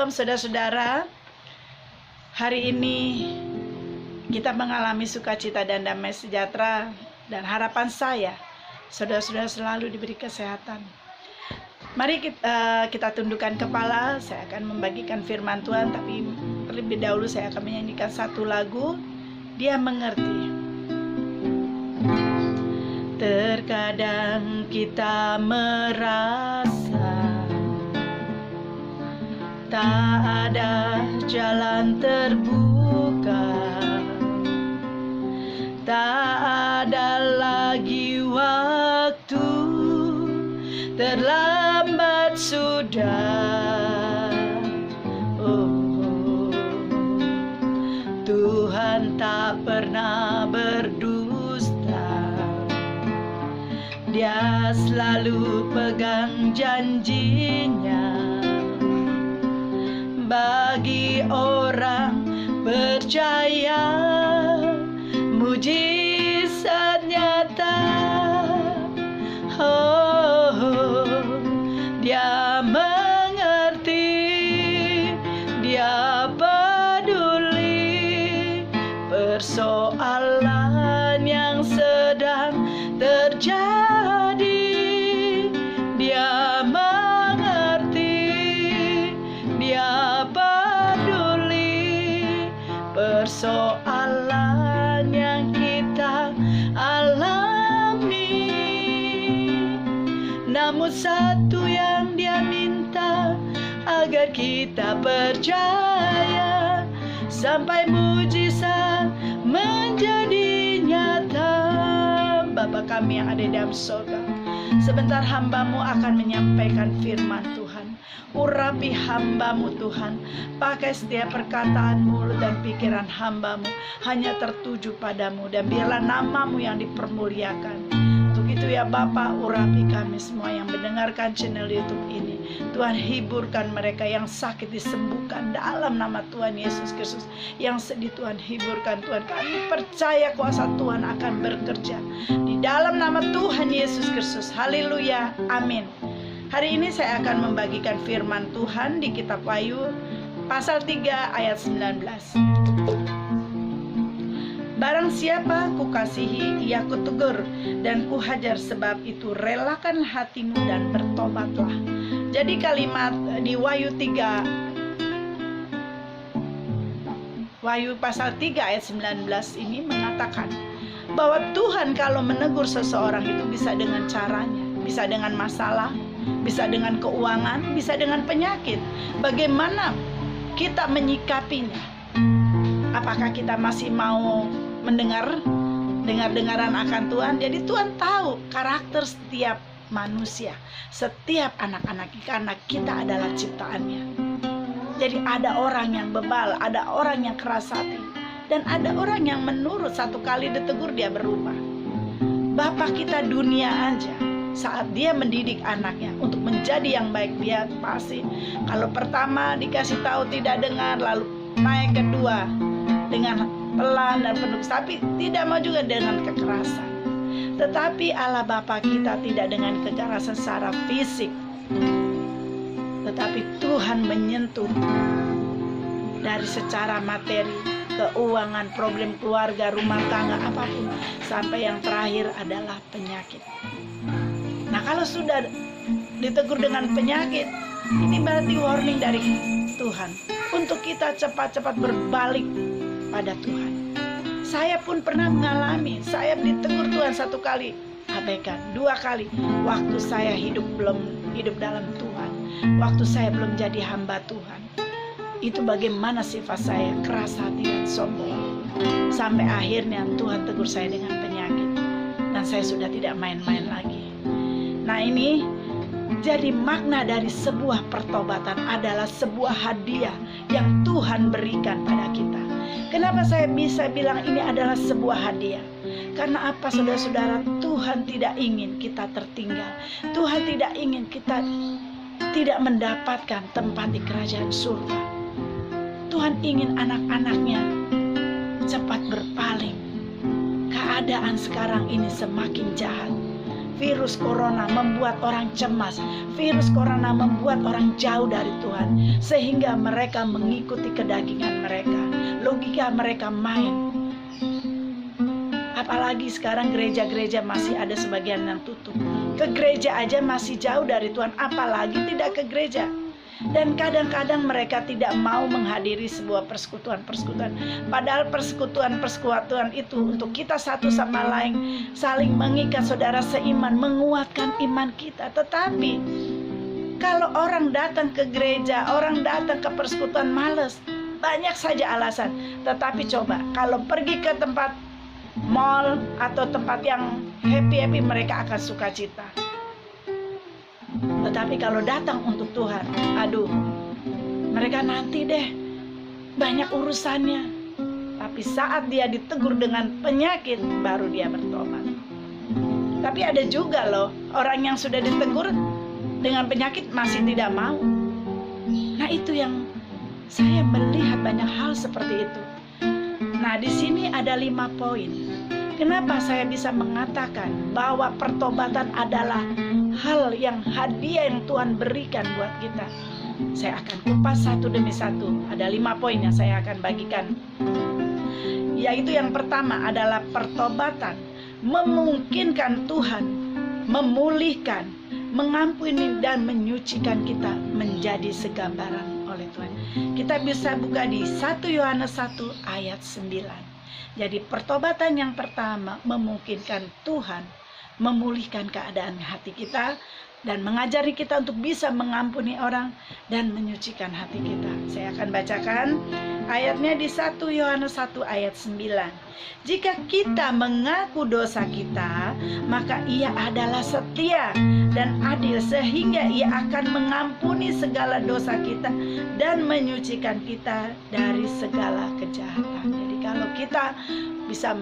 Shalom saudara-saudara. Hari ini kita mengalami sukacita dan damai sejahtera, dan harapan saya saudara-saudara selalu diberi kesehatan. Mari kita tundukkan kepala. Saya akan membagikan firman Tuhan, tapi terlebih dahulu saya akan menyanyikan satu lagu, Dia Mengerti. Terkadang kita merasa tak ada jalan terbuka, tak ada lagi waktu, terlambat sudah. Oh, Tuhan tak pernah berdusta, Dia selalu pegang janjinya. Bagi orang percaya, mujizat nyata. Oh, Dia mengerti, Dia peduli persoalan yang sedang terjadi. Dia mengerti, Dia peduli persoalan yang kita alami. Namun satu yang Dia minta, agar kita percaya sampai mujizat menjadi nyata. Bapa kami yang ada di dalam surga, sebentar hamba-Mu akan menyampaikan firman Tuhan. Urapi hamba-Mu Tuhan, pakai setiap perkataan mulut dan pikiran hamba-Mu hanya tertuju padamu, dan biarlah nama-Mu yang dipermuliakan. Untuk itu ya Bapa, urapi kami semua yang mendengarkan channel YouTube ini. Tuhan, hiburkan mereka yang sakit, disembuhkan dalam nama Tuhan Yesus Kristus. Yang sedih Tuhan, hiburkan Tuhan. Kami percaya kuasa Tuhan akan bekerja di dalam nama Tuhan Yesus Kristus. Haleluya, amin. Hari ini saya akan membagikan firman Tuhan di kitab Wahyu pasal 3 ayat 19. Barang siapa kukasihi, ia kutegur dan kuhajar, sebab itu relakan hatimu dan bertobatlah. Jadi kalimat di Wahyu pasal 3 ayat 19 ini mengatakan bahwa Tuhan kalau menegur seseorang itu bisa dengan caranya, bisa dengan masalah, bisa dengan keuangan, bisa dengan penyakit. Bagaimana kita menyikapinya? Apakah kita masih mau dengar-dengaran akan Tuhan? Jadi Tuhan tahu karakter setiap manusia, setiap anak-anak, karena kita adalah ciptaannya. Jadi ada orang yang bebal, ada orang yang keras hati, dan ada orang yang menurut, satu kali ditegur dia berubah. Bapa kita dunia aja, saat Dia mendidik anaknya untuk menjadi yang baik, Dia pasti kalau pertama dikasih tahu tidak dengar, lalu naik kedua dengan pelan dan penuh, tapi tidak mau juga dengan kekerasan. Tetapi Allah Bapa kita tidak dengan kekerasan secara fisik, tetapi Tuhan menyentuh dari secara materi, keuangan, problem keluarga, rumah tangga, apapun, sampai yang terakhir adalah penyakit. Nah, kalau sudah ditegur dengan penyakit, ini berarti warning dari Tuhan untuk kita cepat-cepat berbalik pada Tuhan. Saya pun pernah mengalami, saya ditegur Tuhan satu kali, abaikan. Dua kali, waktu saya belum hidup dalam Tuhan, waktu saya belum jadi hamba Tuhan. Itu bagaimana sifat saya, keras hati dan sombong. Sampai akhirnya Tuhan tegur saya dengan penyakit, dan saya sudah tidak main-main lagi. Nah, ini jadi makna dari sebuah pertobatan adalah sebuah hadiah yang Tuhan berikan pada kita. Kenapa saya bisa bilang ini adalah sebuah hadiah? Karena apa, saudara-saudara? Tuhan tidak ingin kita tertinggal. Tuhan tidak ingin kita tidak mendapatkan tempat di kerajaan surga. Tuhan ingin anak-anaknya cepat berpaling. Keadaan sekarang ini semakin jahat. Virus corona membuat orang cemas. Virus corona membuat orang jauh dari Tuhan, sehingga mereka mengikuti kedagingan mereka. Logika mereka main. Apalagi sekarang gereja-gereja masih ada sebagian yang tutup. Ke gereja aja masih jauh dari Tuhan, apalagi tidak ke gereja. Dan kadang-kadang mereka tidak mau menghadiri sebuah persekutuan-persekutuan. Padahal persekutuan-persekutuan itu untuk kita satu sama lain, saling mengikat saudara seiman, menguatkan iman kita. Tetapi kalau orang datang ke gereja, orang datang ke persekutuan males, banyak saja alasan. Tetapi coba kalau pergi ke tempat mall atau tempat yang happy-happy, mereka akan sukacita. Tetapi kalau datang untuk Tuhan, aduh, mereka nanti deh, banyak urusannya. Tapi saat dia ditegur dengan penyakit, baru dia bertobat. Tapi ada juga loh, orang yang sudah ditegur dengan penyakit masih tidak mau. Nah, itu yang saya melihat banyak hal seperti itu. Nah, di sini ada 5 poin. Kenapa saya bisa mengatakan bahwa pertobatan adalah hal yang hadiah yang Tuhan berikan buat kita. Saya akan kupas satu demi satu. Ada 5 poin yang saya akan bagikan. Yaitu yang pertama adalah pertobatan memungkinkan Tuhan memulihkan, mengampuni dan menyucikan kita menjadi segambaran oleh Tuhan. Kita bisa buka di 1 Yohanes 1 ayat 9. Jadi pertobatan yang pertama memungkinkan Tuhan memulihkan keadaan hati kita dan mengajari kita untuk bisa mengampuni orang dan menyucikan hati kita. Saya akan bacakan ayatnya di 1 Yohanes 1 ayat 9. Jika kita mengaku dosa kita, maka Ia adalah setia dan adil sehingga Ia akan mengampuni segala dosa kita dan menyucikan kita dari segala kejahatan. Jadi kalau kita bisa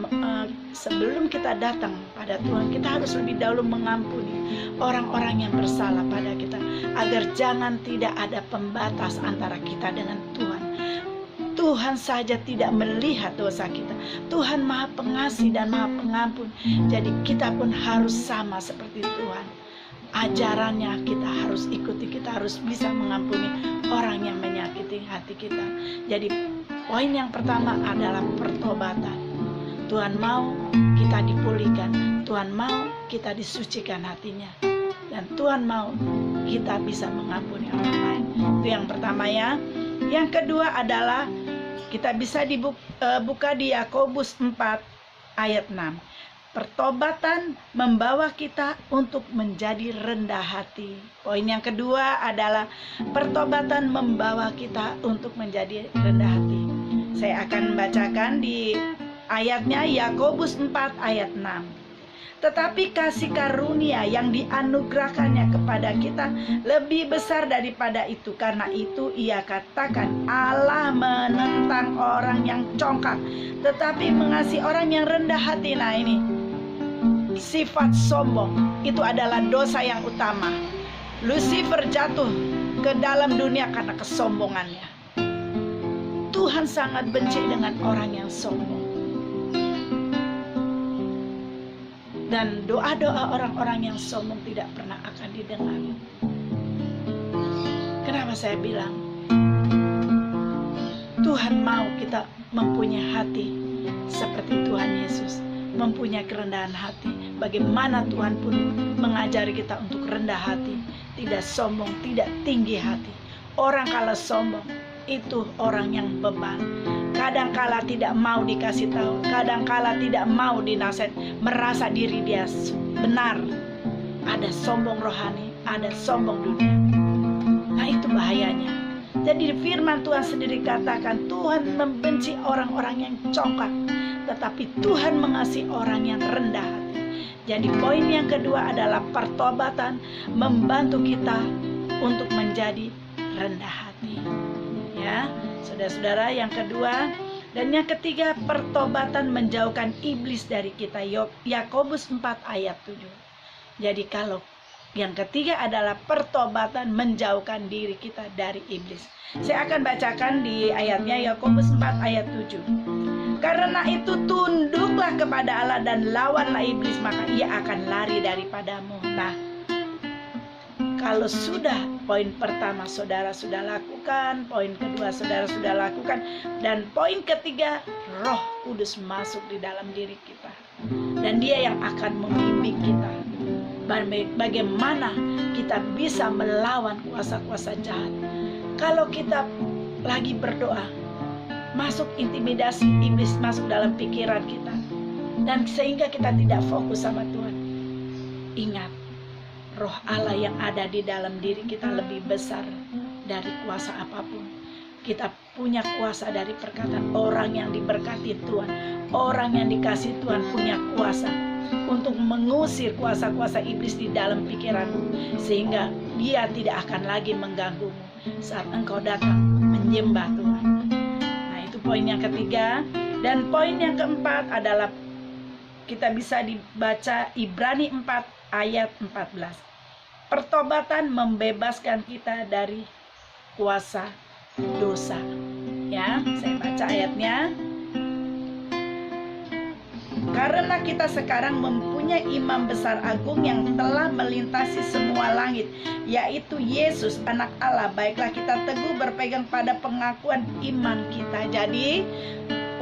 sebelum kita datang pada Tuhan, kita harus lebih dahulu mengampuni orang-orang yang bersalah pada kita, agar jangan tidak ada pembatas antara kita dengan Tuhan. Tuhan saja tidak melihat dosa kita. Tuhan Maha Pengasih dan Maha Pengampun. Jadi kita pun harus sama seperti Tuhan. Ajarannya kita harus ikuti, kita harus bisa mengampuni orang yang menyakiti hati kita. Jadi poin yang pertama adalah pertobatan. Tuhan mau kita dipulihkan, Tuhan mau kita disucikan hatinya, dan Tuhan mau kita bisa mengampuni orang lain. Itu yang pertama ya. Yang kedua adalah kita bisa buka di Yakobus 4 ayat 6. Pertobatan membawa kita untuk menjadi rendah hati. Poin yang kedua adalah pertobatan membawa kita untuk menjadi rendah hati. Saya akan bacakan di ayatnya Yakobus 4 ayat 6. Tetapi kasih karunia yang dianugerahkannya kepada kita lebih besar daripada itu. Karena itu Ia katakan, Allah menentang orang yang congkak, tetapi mengasihi orang yang rendah hati. Nah ini, sifat sombong itu adalah dosa yang utama. Lucifer jatuh ke dalam dunia karena kesombongannya. Tuhan sangat benci dengan orang yang sombong. Dan doa-doa orang-orang yang sombong tidak pernah akan didengar. Kenapa saya bilang Tuhan mau kita mempunyai hati seperti Tuhan Yesus, mempunyai kerendahan hati. Bagaimana Tuhan pun mengajari kita untuk rendah hati, tidak sombong, tidak tinggi hati. Orang kalau sombong itu orang yang beban. Kadangkala tidak mau dikasih tahu, kadangkala tidak mau dinasihat, merasa diri dia benar. Ada sombong rohani, ada sombong dunia. Nah itu bahayanya. Jadi firman Tuhan sendiri katakan, Tuhan membenci orang-orang yang congkak, tetapi Tuhan mengasihi orang yang rendah hati. Jadi poin yang kedua adalah pertobatan membantu kita untuk menjadi rendah hati. Ya, saudara-saudara, yang kedua. Dan yang ketiga, pertobatan menjauhkan iblis dari kita. Yakobus 4 ayat 7. Jadi kalau Yang ketiga adalah pertobatan menjauhkan diri kita dari iblis. Saya akan bacakan di ayatnya Yakobus 4 ayat 7. Karena itu tunduklah kepada Allah dan lawanlah iblis, maka ia akan lari daripadamu. Nah, kalau sudah poin pertama saudara sudah lakukan, poin kedua saudara sudah lakukan, dan poin ketiga Roh Kudus masuk di dalam diri kita. Dan dia yang akan membimbing kita. Bagaimana kita bisa melawan kuasa-kuasa jahat. Kalau kita lagi berdoa, masuk intimidasi iblis masuk dalam pikiran kita, dan sehingga kita tidak fokus sama Tuhan. Ingat, Roh Allah yang ada di dalam diri kita lebih besar dari kuasa apapun. Kita punya kuasa dari perkataan. Orang yang diberkati Tuhan, orang yang dikasih Tuhan punya kuasa untuk mengusir kuasa-kuasa iblis di dalam pikiranmu, sehingga dia tidak akan lagi mengganggumu saat engkau datang menyembah Tuhan. Nah, itu poin yang ketiga. Dan poin yang keempat adalah kita bisa dibaca Ibrani 4 ayat 14. Pertobatan membebaskan kita dari kuasa dosa. Ya, saya baca ayatnya. Karena kita sekarang mempunyai imam besar agung yang telah melintasi semua langit, yaitu Yesus anak Allah, baiklah kita teguh berpegang pada pengakuan iman kita. Jadi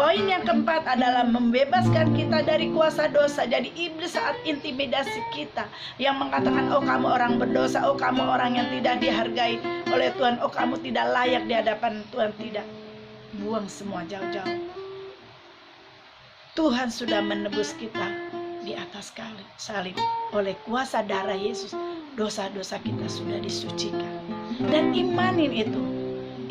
poin yang keempat adalah membebaskan kita dari kuasa dosa. Jadi iblis saat intimidasi kita yang mengatakan, oh kamu orang berdosa, oh kamu orang yang tidak dihargai oleh Tuhan, oh kamu tidak layak di hadapan Tuhan. Tidak, buang semua jauh-jauh. Tuhan sudah menebus kita di atas salib. Oleh kuasa darah Yesus, dosa-dosa kita sudah disucikan. Dan imanin itu.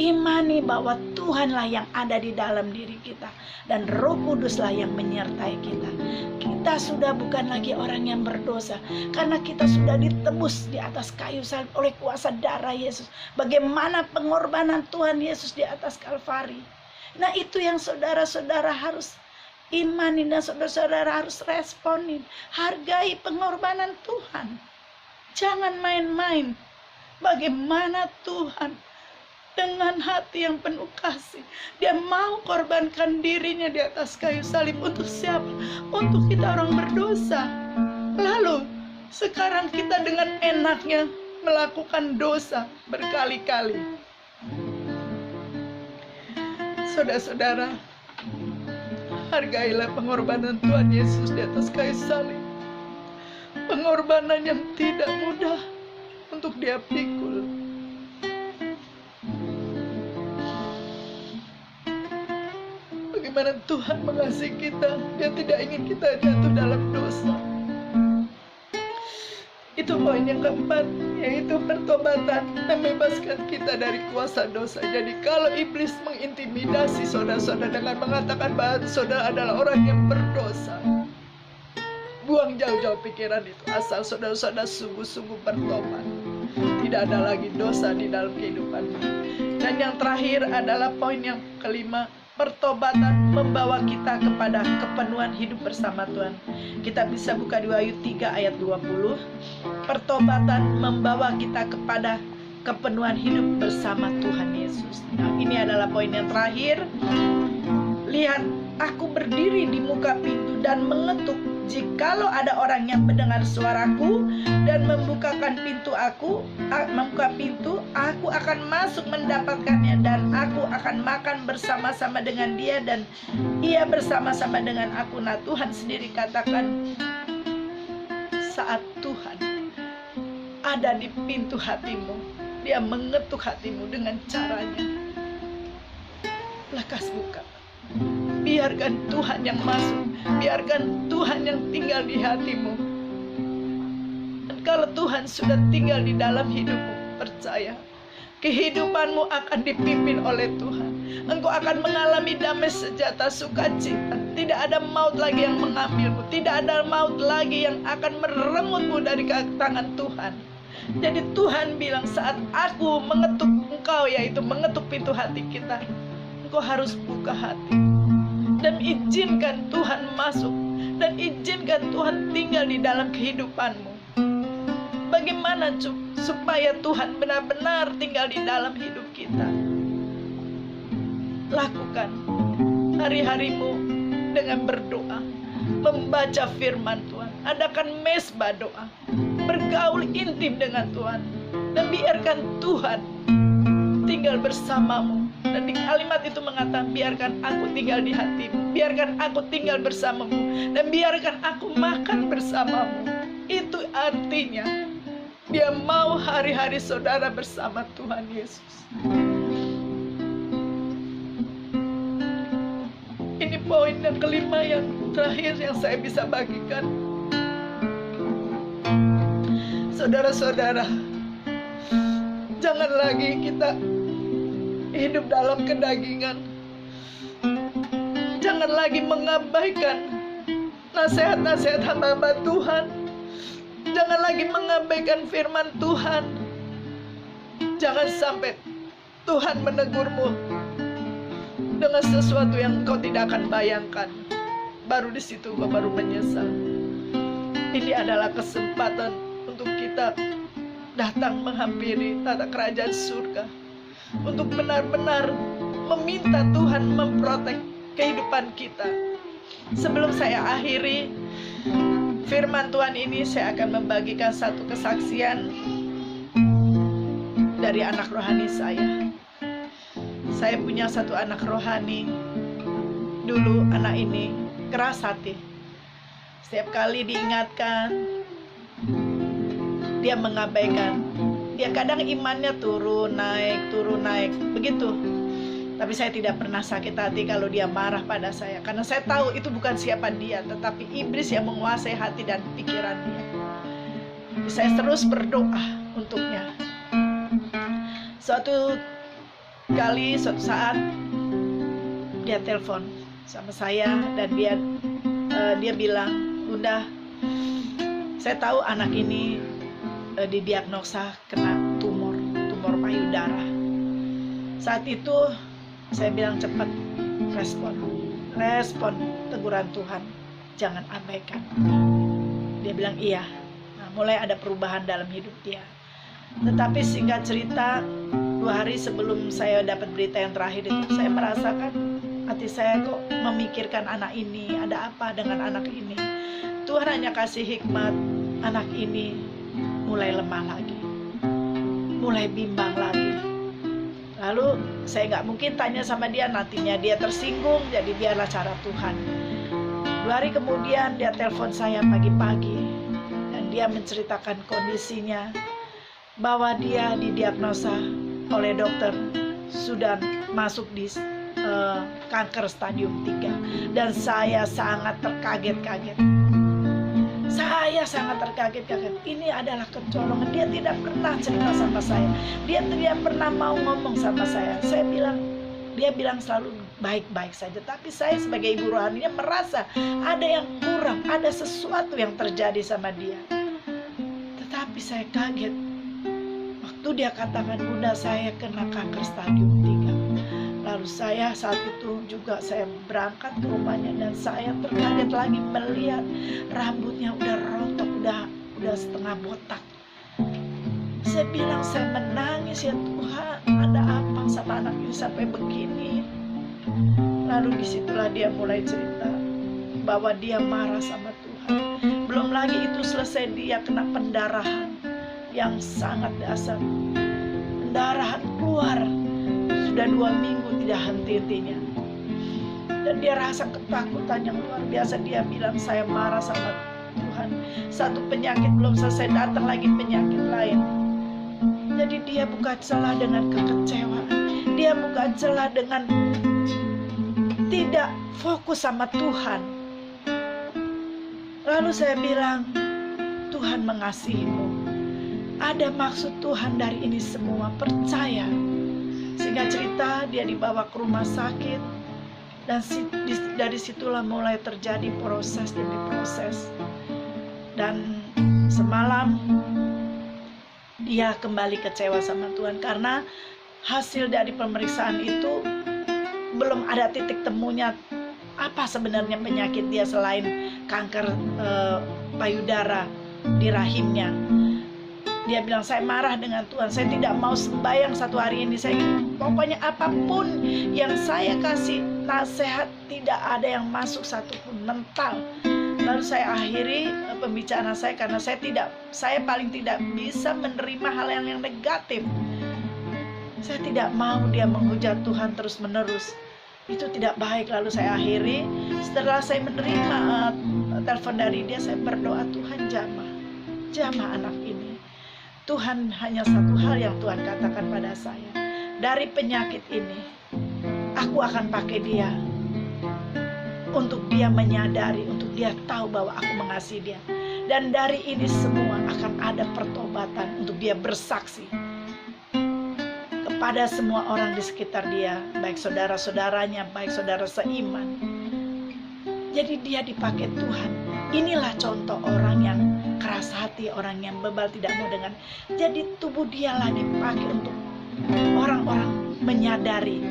Imani bahwa Tuhanlah yang ada di dalam diri kita, dan Roh Kuduslah yang menyertai kita. Kita sudah bukan lagi orang yang berdosa, karena kita sudah ditebus di atas kayu salib oleh kuasa darah Yesus. Bagaimana pengorbanan Tuhan Yesus di atas Kalvari. Nah, itu yang saudara-saudara harus imani dan saudara-saudara harus responin. Hargai pengorbanan Tuhan. Jangan main-main. Bagaimana Tuhan dengan hati yang penuh kasih, dia mau korbankan dirinya di atas kayu salib. Untuk siapa? Untuk kita orang berdosa. Lalu sekarang kita dengan enaknya melakukan dosa berkali-kali. Saudara-saudara, hargailah pengorbanan Tuhan Yesus di atas kayu salib. Pengorbanan yang tidak mudah untuk dia pikul. Bagaimana Tuhan mengasihi kita, dia tidak ingin kita jatuh dalam dosa. Itu poin yang keempat, yaitu pertobatan membebaskan kita dari kuasa dosa. Jadi kalau iblis mengintimidasi saudara-saudara dengan mengatakan bahwa saudara adalah orang yang berdosa, buang jauh-jauh pikiran itu. Asal saudara-saudara sungguh-sungguh bertobat, tidak ada lagi dosa di dalam kehidupanmu. Dan yang terakhir adalah poin yang kelima, pertobatan membawa kita kepada kepenuhan hidup bersama Tuhan. Kita bisa buka di Wahyu 3 ayat 20. Pertobatan membawa kita kepada kepenuhan hidup bersama Tuhan Yesus. Nah, ini adalah poin yang terakhir. Lihat, aku berdiri di muka pintu dan mengetuk. Jikalau ada orang yang mendengar suaraku dan membukakan pintu aku akan masuk mendapatkannya, dan aku akan makan bersama-sama dengan dia dan ia bersama-sama dengan aku. Nah, Tuhan sendiri katakan, saat Tuhan ada di pintu hatimu, dia mengetuk hatimu dengan caranya. Lekas buka. Biarkan Tuhan yang masuk, biarkan Tuhan yang tinggal di hatimu. Dan kalau Tuhan sudah tinggal di dalam hidupmu, percaya, kehidupanmu akan dipimpin oleh Tuhan. Engkau akan mengalami damai sejahtera, sukacita. Tidak ada maut lagi yang mengambilmu, tidak ada maut lagi yang akan merengutmu dari tangan Tuhan. Jadi Tuhan bilang, saat aku mengetuk engkau, yaitu mengetuk pintu hati kita, engkau harus buka hati dan izinkan Tuhan masuk, dan izinkan Tuhan tinggal di dalam kehidupanmu. Bagaimana supaya Tuhan benar-benar tinggal di dalam hidup kita? Lakukan hari-harimu dengan berdoa, membaca firman Tuhan, adakan mesbah doa, bergaul intim dengan Tuhan, dan biarkan Tuhan tinggal bersamamu. Dan di kalimat itu mengatakan, biarkan aku tinggal di hatimu, biarkan aku tinggal bersamamu, dan biarkan aku makan bersamamu. Itu artinya Dia mau hari-hari saudara bersama Tuhan Yesus. Ini poin yang kelima, yang terakhir yang saya bisa bagikan. Saudara-saudara, jangan lagi kita hidup dalam kedagingan. Jangan lagi mengabaikan nasihat-nasihat hamba-hamba Tuhan. Jangan lagi mengabaikan firman Tuhan. Jangan sampai Tuhan menegurmu dengan sesuatu yang kau tidak akan bayangkan. Baru di situ kau baru menyesal. Ini adalah kesempatan untuk kita datang menghampiri tata kerajaan surga, untuk benar-benar meminta Tuhan memprotek kehidupan kita. Sebelum saya akhiri firman Tuhan ini, saya akan membagikan satu kesaksian dari anak rohani saya. Saya punya satu anak rohani. Dulu anak ini keras hati. Setiap kali diingatkan, dia mengabaikan. Dia kadang imannya turun naik begitu. Tapi saya tidak pernah sakit hati kalau dia marah pada saya, karena saya tahu itu bukan siapa dia, tetapi iblis yang menguasai hati dan pikiran dia. Saya terus berdoa untuknya. Suatu saat dia telepon sama saya, dan dia bilang, "Bunda, saya tahu anak ini didiagnosa kena tumor payudara." Saat itu saya bilang, cepat respon teguran Tuhan, jangan abaikan. Dia bilang iya. Nah, mulai ada perubahan dalam hidup dia. Tetapi singkat cerita, 2 hari sebelum saya dapat berita yang terakhir itu, saya merasakan hati saya kok memikirkan anak ini, ada apa dengan anak ini. Tuhan hanya kasih hikmat, anak ini mulai lemah lagi, mulai bimbang lagi. Lalu saya nggak mungkin tanya sama dia, nantinya dia tersinggung, jadi biarlah cara Tuhan. 2 hari kemudian dia telepon saya pagi-pagi, dan dia menceritakan kondisinya, bahwa dia didiagnosa oleh dokter sudah masuk di kanker stadium 3. Dan saya sangat terkaget-kaget. Ini adalah kecolongan. Dia tidak pernah cerita sama saya. Dia tidak pernah mau ngomong sama saya. Dia bilang selalu baik-baik saja. Tapi saya sebagai ibu rohaninya merasa ada yang kurang, ada sesuatu yang terjadi sama dia. Tetapi saya kaget waktu dia katakan, "Bunda, saya kena kanker stadium 3. Lalu saya saat itu juga saya berangkat ke rumahnya, dan saya terkaget lagi melihat rambutnya udah rontok, udah setengah botak. Saya bilang, saya menangis, ya Tuhan, ada apa sama anak ini sampai begini. Lalu disitulah dia mulai cerita bahwa dia marah sama Tuhan. Belum lagi itu selesai, dia kena pendarahan yang sangat dasar. Pendarahan keluar, sudah 2 minggu tidak henti-hentinya. Dan dia rasa ketakutan yang luar biasa. Dia bilang, saya marah sama Tuhan. Satu penyakit belum selesai, datang lagi penyakit lain. Jadi dia buka celah dengan kekecewaan. Dia buka celah dengan tidak fokus sama Tuhan. Lalu saya bilang, Tuhan mengasihimu. Ada maksud Tuhan dari ini semua, percaya. Sehingga cerita, dia dibawa ke rumah sakit. Dan dari situlah mulai terjadi proses demi proses. Dan semalam dia kembali kecewa sama Tuhan, karena hasil dari pemeriksaan itu belum ada titik temunya apa sebenarnya penyakit dia selain kanker payudara di rahimnya. Dia bilang, saya marah dengan Tuhan, saya tidak mau sembahyang satu hari ini. Saya pokoknya apapun yang saya kasih nasihat, tidak ada yang masuk satupun, mental. Lalu saya akhiri pembicaraan saya karena saya paling tidak bisa menerima hal yang negatif. Saya tidak mau dia menghujat Tuhan terus menerus. Itu tidak baik. Lalu saya akhiri. Setelah saya menerima telepon dari dia, saya berdoa, Tuhan jamah anak ini. Tuhan, hanya satu hal yang Tuhan katakan pada saya, dari penyakit ini aku akan pakai dia untuk dia menyadari, untuk dia tahu bahwa aku mengasihi dia. Dan dari ini semua akan ada pertobatan untuk dia bersaksi kepada semua orang di sekitar dia, baik saudara-saudaranya, baik saudara seiman. Jadi dia dipakai Tuhan. Inilah contoh orang yang keras hati, orang yang bebal, tidak mau dengar. Jadi tubuh dialah dipakai untuk orang-orang menyadari.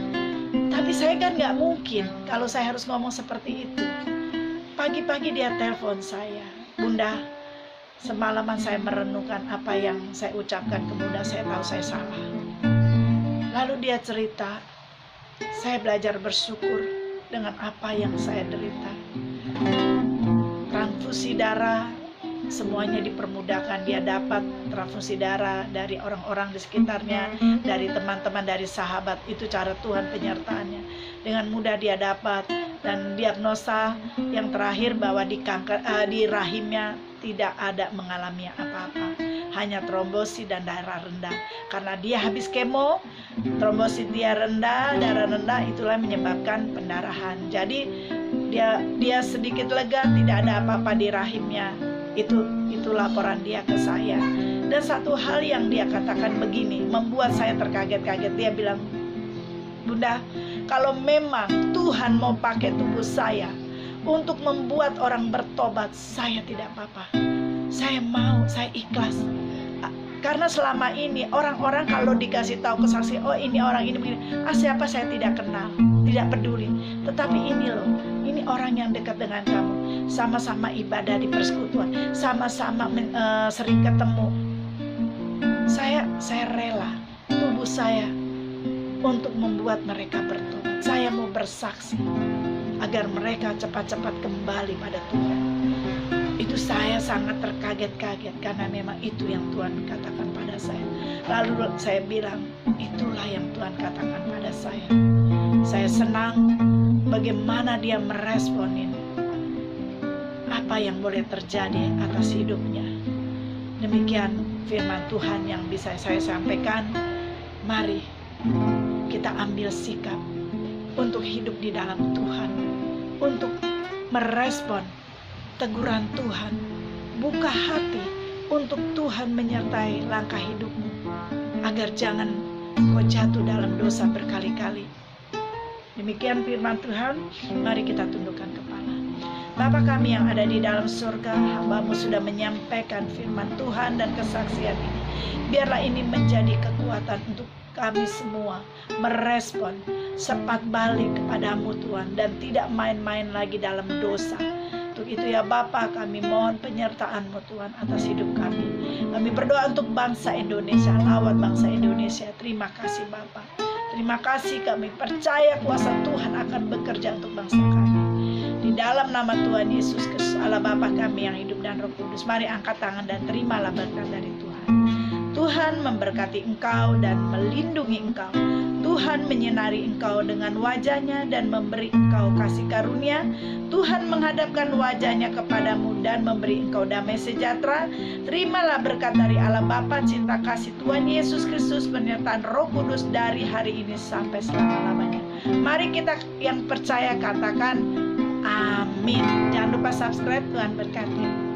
Tapi saya kan gak mungkin kalau saya harus ngomong seperti itu. Pagi-pagi dia telepon saya, Bunda, semalaman saya merenungkan apa yang saya ucapkan ke Bunda, saya tahu saya salah. Lalu dia cerita, saya belajar bersyukur dengan apa yang saya derita. Transfusi darah semuanya dipermudahkan. Dia dapat transfusi darah dari orang-orang di sekitarnya, dari teman-teman, dari sahabat. Itu cara Tuhan penyertaannya. Dengan mudah dia dapat. Dan diagnosa yang terakhir bahwa di rahimnya tidak ada mengalami apa-apa, hanya trombosit dan darah rendah. Karena dia habis kemo, trombosit dia rendah, darah rendah, itulah menyebabkan pendarahan. Jadi dia sedikit lega, tidak ada apa-apa di rahimnya. Itu laporan dia ke saya. Dan satu hal yang dia katakan begini, membuat saya terkaget-kaget. Dia bilang, Bunda, kalau memang Tuhan mau pakai tubuh saya untuk membuat orang bertobat, saya tidak apa-apa. Saya mau, saya ikhlas. Karena selama ini orang-orang kalau dikasih tahu kesaksian, oh ini orang ini begini, siapa saya tidak kenal, tidak peduli. Tetapi ini loh, ini orang yang dekat dengan kamu, sama-sama ibadah di persekutuan, sama-sama sering ketemu. Saya rela tubuh saya untuk membuat mereka bertobat. Saya mau bersaksi agar mereka cepat-cepat kembali pada Tuhan. Itu saya sangat terkaget-kaget karena memang itu yang Tuhan katakan pada saya. Lalu saya bilang, itulah yang Tuhan katakan pada saya. Saya senang bagaimana dia meresponin apa yang boleh terjadi atas hidupnya. Demikian firman Tuhan yang bisa saya sampaikan. Mari kita ambil sikap untuk hidup di dalam Tuhan, untuk merespon teguran Tuhan. Buka hati untuk Tuhan menyertai langkah hidupmu, agar jangan kau jatuh dalam dosa berkali-kali. Demikian firman Tuhan. Mari kita tundukkan kepala. Bapa kami yang ada di dalam surga, hamba-Mu sudah menyampaikan firman Tuhan dan kesaksian ini. Biarlah ini menjadi kekuatan untuk kami semua merespon cepat balik kepadamu Tuhan, dan tidak main-main lagi dalam dosa. Untuk itu ya Bapa, kami mohon penyertaan-Mu Tuhan atas hidup kami. Kami berdoa untuk bangsa Indonesia, lawan bangsa Indonesia. Terima kasih Bapa. Terima kasih, kami percaya kuasa Tuhan akan bekerja untuk bangsa kami. Di dalam nama Tuhan Yesus Kristus, Allah Bapa kami yang hidup dan Roh Kudus, mari angkat tangan dan terimalah berkat dari Tuhan. Tuhan memberkati engkau dan melindungi engkau. Tuhan menyinari engkau dengan wajahnya dan memberi engkau kasih karunia. Tuhan menghadapkan wajahnya kepadamu dan memberi engkau damai sejahtera. Terimalah berkat dari Allah Bapa, cinta kasih Tuhan Yesus Kristus, penyertaan Roh Kudus dari hari ini sampai selama-lamanya. Mari kita yang percaya katakan amin. Jangan lupa subscribe. Tuhan berkati.